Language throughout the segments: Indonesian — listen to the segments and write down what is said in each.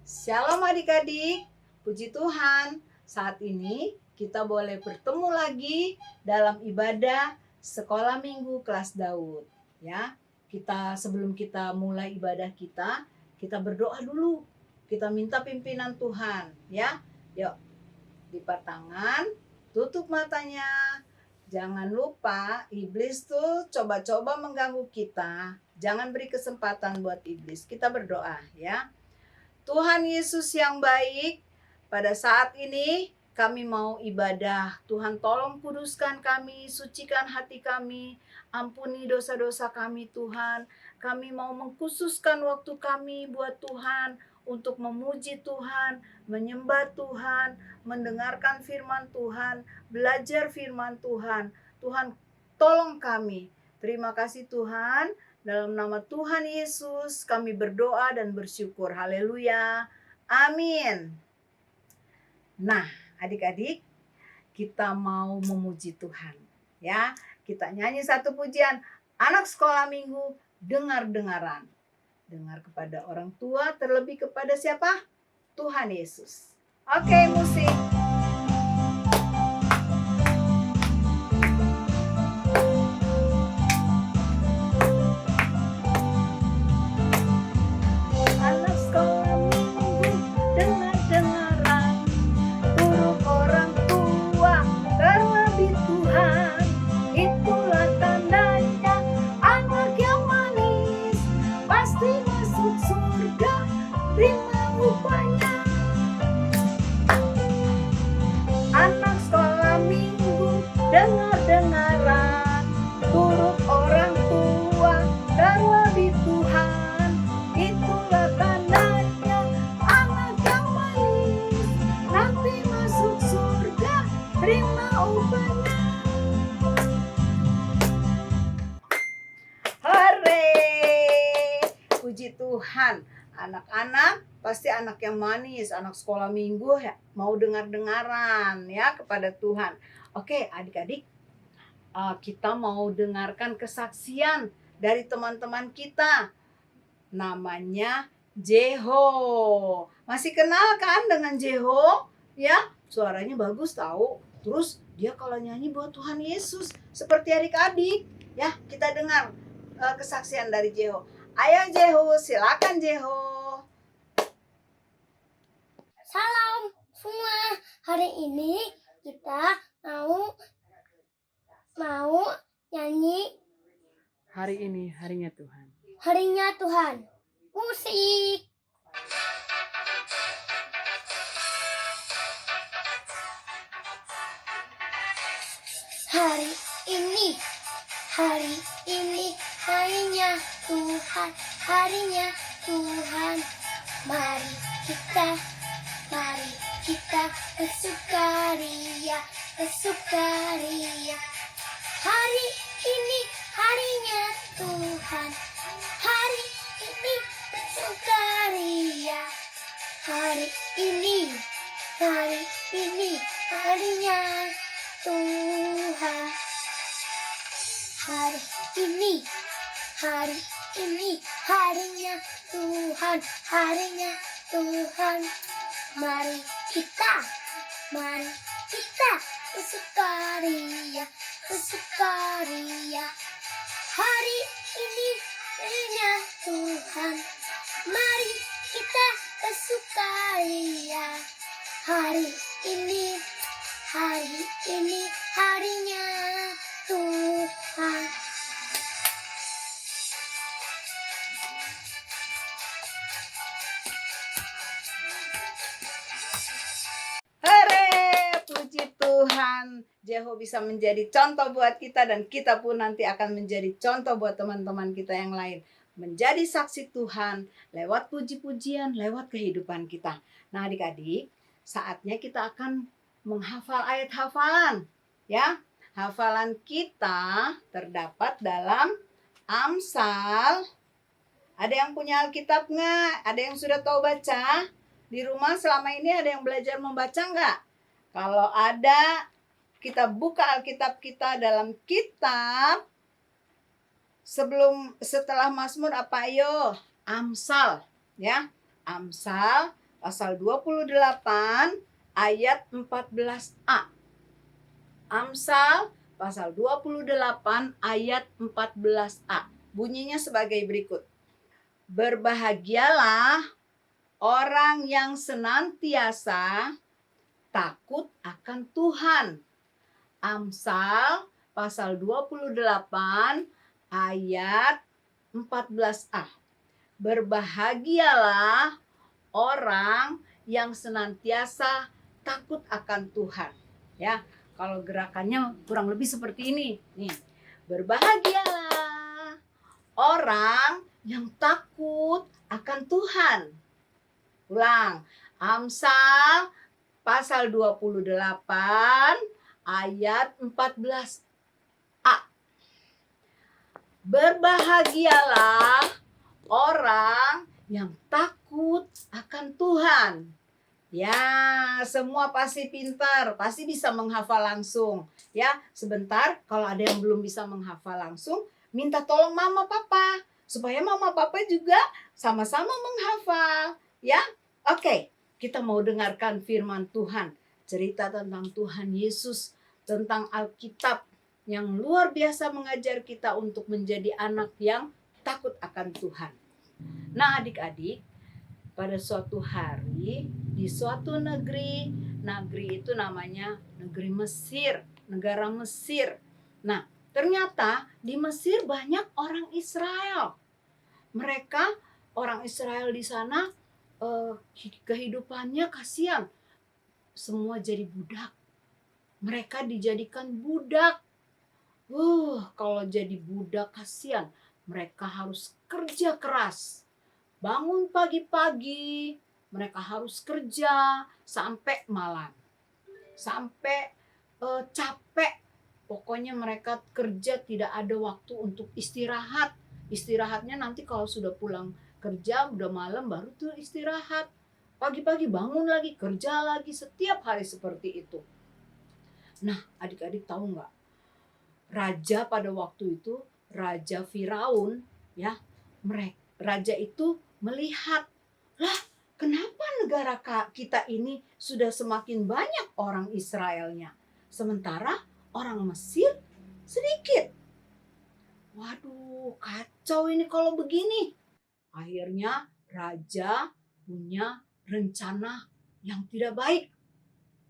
Shalom adik-adik, puji Tuhan. Saat ini kita boleh bertemu lagi dalam ibadah sekolah minggu kelas Daud. Ya, sebelum kita mulai ibadah kita berdoa dulu. Kita minta pimpinan Tuhan, ya. Yuk, lipat tangan, tutup matanya. Jangan lupa iblis tuh coba-coba mengganggu kita. Jangan beri kesempatan buat iblis. Kita berdoa, ya. Tuhan Yesus yang baik, pada saat ini kami mau ibadah. Tuhan tolong kuduskan kami, sucikan hati kami, ampuni dosa-dosa kami Tuhan. Kami mau mengkhususkan waktu kami buat Tuhan, untuk memuji Tuhan, menyembah Tuhan, mendengarkan firman Tuhan, belajar firman Tuhan. Tuhan tolong kami. Terima kasih Tuhan. Dalam nama Tuhan Yesus kami berdoa dan bersyukur. Haleluya. Amin. Nah, adik-adik, kita mau memuji Tuhan. Ya, kita nyanyi satu pujian. Anak sekolah minggu, dengar-dengaran. Dengar kepada orang tua, terlebih kepada siapa? Tuhan Yesus. Oke, musik. Dengar-dengaran, turut orang tua, terlebih Tuhan, itulah tandanya anak yang manis, nanti masuk surga, terima upahnya. Hore! Puji Tuhan, anak-anak pasti anak yang manis, anak sekolah minggu ya, mau dengar-dengaran ya kepada Tuhan. Oke, adik-adik, kita mau dengarkan kesaksian dari teman-teman kita. Namanya Jeho. Masih kenal kan dengan Jeho? Ya, suaranya bagus tahu. Terus dia kalau nyanyi buat Tuhan Yesus seperti adik-adik. Ya, kita dengar kesaksian dari Jeho. Ayo Jeho, silakan Jeho. Salam semua. Hari ini kita mau nyanyi Hari ini harinya Tuhan. Harinya Tuhan. Musik. Hari ini harinya Tuhan, harinya Tuhan. Mari kita bersukaria. Hari ini harinya Tuhan, hari ini bersukaria. Hari ini harinya Tuhan. Hari ini harinya Tuhan, harinya Tuhan. Mari kita bersukaria. Hari ini harinya Tuhan. Mari kita bersukaria. Hari ini harinya Tuhan. Tuhan, Jeho bisa menjadi contoh buat kita dan kita pun nanti akan menjadi contoh buat teman-teman kita yang lain. Menjadi saksi Tuhan lewat puji-pujian, lewat kehidupan kita. Nah adik-adik, saatnya kita akan menghafal ayat hafalan. Ya, hafalan kita terdapat dalam Amsal. Ada yang punya Alkitab nggak? Ada yang sudah tahu baca? Di rumah selama ini ada yang belajar membaca nggak? Kalau ada, kita buka Alkitab kita dalam kitab setelah Mazmur apa ayo? Amsal, ya. Amsal pasal 28 ayat 14a. Amsal pasal 28 ayat 14a. Bunyinya sebagai berikut. Berbahagialah orang yang senantiasa takut akan Tuhan. Amsal pasal 28 ayat 14a. Berbahagialah orang yang senantiasa takut akan Tuhan. Ya, kalau gerakannya kurang lebih seperti ini. Nih, berbahagialah orang yang takut akan Tuhan. Ulang, Amsal pasal 28 ayat 14a. Berbahagialah orang yang takut akan Tuhan. Ya, semua pasti pintar, pasti bisa menghafal langsung. Ya, sebentar kalau ada yang belum bisa menghafal langsung, minta tolong mama papa supaya mama papa juga sama-sama menghafal. Ya, oke. Kita mau dengarkan firman Tuhan, cerita tentang Tuhan Yesus, tentang Alkitab yang luar biasa mengajar kita untuk menjadi anak yang takut akan Tuhan. Nah, adik-adik, pada suatu hari di suatu negeri itu namanya negeri Mesir, negara Mesir. Nah, ternyata di Mesir banyak orang Israel. Mereka orang Israel di sana kehidupannya kasihan, semua jadi budak. Mereka dijadikan budak. Kalau jadi budak kasihan, mereka harus kerja keras. Bangun pagi-pagi, mereka harus kerja sampai malam. Sampai capek. Pokoknya mereka kerja, tidak ada waktu untuk istirahat. Istirahatnya nanti kalau sudah pulang kerja, udah malam baru tuh istirahat. Pagi-pagi bangun lagi, kerja lagi, setiap hari seperti itu. Nah, adik-adik tahu nggak? Raja pada waktu itu, Raja Firaun, ya, raja itu melihat, lah, kenapa negara kita ini sudah semakin banyak orang Israelnya, sementara orang Mesir sedikit. Waduh, kacau ini kalau begini. Akhirnya raja punya rencana yang tidak baik.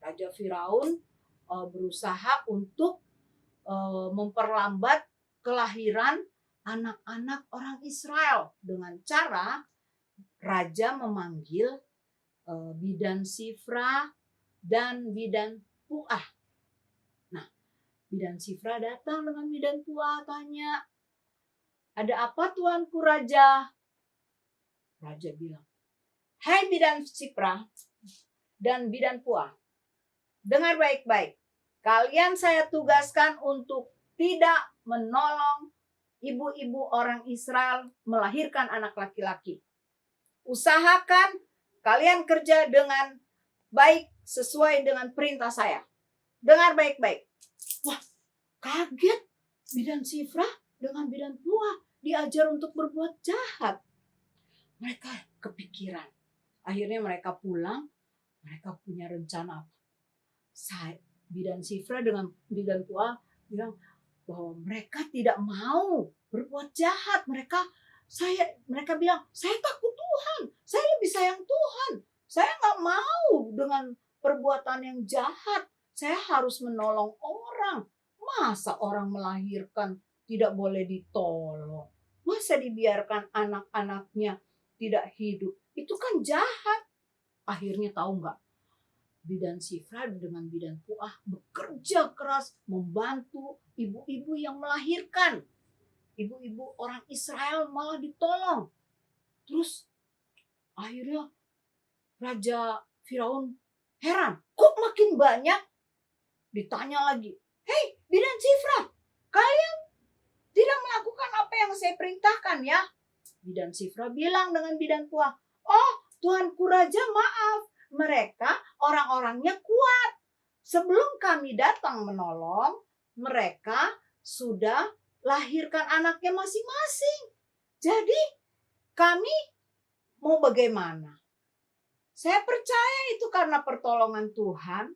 Raja Firaun berusaha untuk memperlambat kelahiran anak-anak orang Israel dengan cara raja memanggil bidan Sifra dan bidan Puah. Nah, bidan Sifra datang dengan bidan Puah, tanya, "Ada apa tuanku raja?" Raja bilang, "Hai bidan Sifra dan bidan Puah, dengar baik-baik. Kalian saya tugaskan untuk tidak menolong ibu-ibu orang Israel melahirkan anak laki-laki. Usahakan kalian kerja dengan baik sesuai dengan perintah saya. Dengar baik-baik." Wah, kaget bidan Sifra dengan bidan Puah diajar untuk berbuat jahat. Mereka kepikiran. Akhirnya mereka pulang, mereka punya rencana apa? Bidan Sifra dengan bidan Puah bilang bahwa mereka tidak mau berbuat jahat. Mereka bilang, "Saya takut Tuhan, saya lebih sayang Tuhan. Saya nggak mau dengan perbuatan yang jahat. Saya harus menolong orang. Masa orang melahirkan tidak boleh ditolong? Masa dibiarkan anak-anaknya tidak hidup? Itu kan jahat." Akhirnya tahu nggak? Bidan Sifra dengan bidan Puah bekerja keras membantu ibu-ibu yang melahirkan. Ibu-ibu orang Israel malah ditolong. Terus akhirnya Raja Firaun heran, kok makin banyak? Ditanya lagi, "Hei bidan Sifra, kalian tidak melakukan apa yang saya perintahkan ya?" Bidan Sifra bilang dengan bidan Puah, "Oh Tuanku Raja, maaf, mereka orang-orangnya kuat. Sebelum kami datang menolong, mereka sudah lahirkan anaknya masing-masing. Jadi kami mau bagaimana? Saya percaya itu karena pertolongan Tuhan.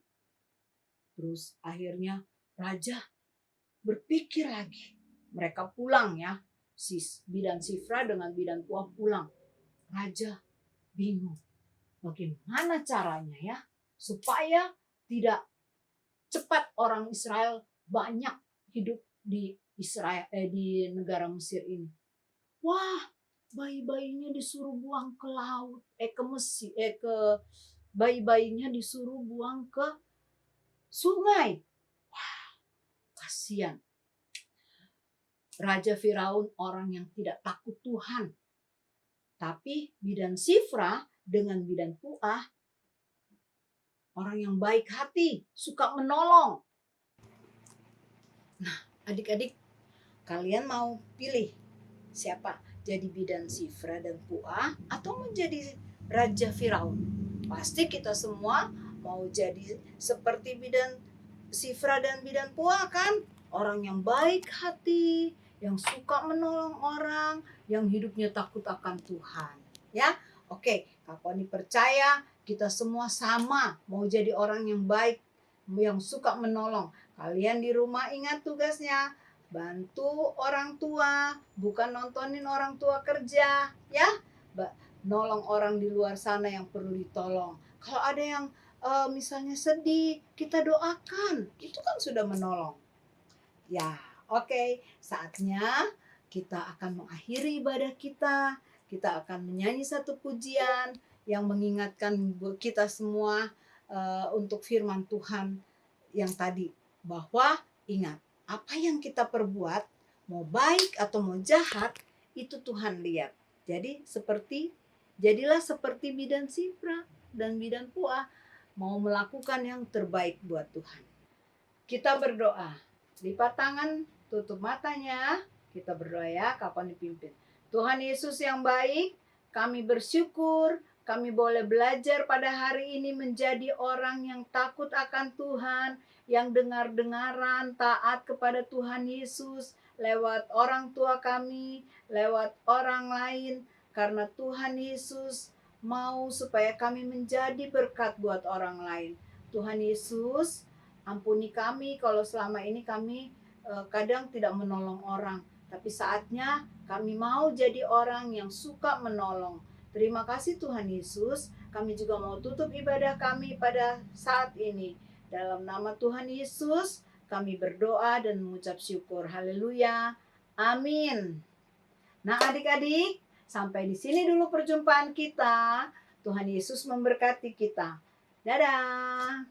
Terus akhirnya raja berpikir lagi. Mereka pulang ya. Bidan Sifra dengan bidan Puah pulang. Raja bingung. Bagaimana caranya ya supaya tidak cepat orang Israel banyak hidup di di negara Mesir ini. Wah, bayi-bayinya disuruh buang ke laut, bayi-bayinya disuruh buang ke sungai. Wah, kasihan. Raja Firaun orang yang tidak takut Tuhan. Tapi bidan Sifra dengan bidan Puah orang yang baik hati, suka menolong. Nah, adik-adik, kalian mau pilih siapa? Jadi bidan Sifra dan Puah atau menjadi Raja Firaun? Pasti kita semua mau jadi seperti bidan Sifra dan bidan Puah kan? Orang yang baik hati, yang suka menolong orang, yang hidupnya takut akan Tuhan. Ya, oke, Kak Poni percaya kita semua sama mau jadi orang yang baik, yang suka menolong. Kalian di rumah ingat tugasnya, bantu orang tua, bukan nontonin orang tua kerja, ya. Nolong orang di luar sana yang perlu ditolong. Kalau ada yang misalnya sedih, kita doakan, itu kan sudah menolong. Ya, oke, saatnya kita akan mengakhiri ibadah kita. Kita akan menyanyi satu pujian yang mengingatkan kita semua untuk firman Tuhan yang tadi. Bahwa ingat, apa yang kita perbuat, mau baik atau mau jahat, itu Tuhan lihat. Jadilah seperti bidan Sifra dan bidan Puah, mau melakukan yang terbaik buat Tuhan. Kita berdoa. Lipat tangan, tutup matanya. Kita berdoa ya, kapan dipimpin. Tuhan Yesus yang baik, kami bersyukur kami boleh belajar pada hari ini menjadi orang yang takut akan Tuhan, yang dengar-dengaran, taat kepada Tuhan Yesus lewat orang tua kami, lewat orang lain, karena Tuhan Yesus mau supaya kami menjadi berkat buat orang lain. Tuhan Yesus, ampuni kami kalau selama ini kami kadang tidak menolong orang. Tapi saatnya kami mau jadi orang yang suka menolong. Terima kasih Tuhan Yesus. Kami juga mau tutup ibadah kami pada saat ini. Dalam nama Tuhan Yesus kami berdoa dan mengucap syukur. Haleluya. Amin. Nah adik-adik, sampai di sini dulu perjumpaan kita. Tuhan Yesus memberkati kita. Dadah.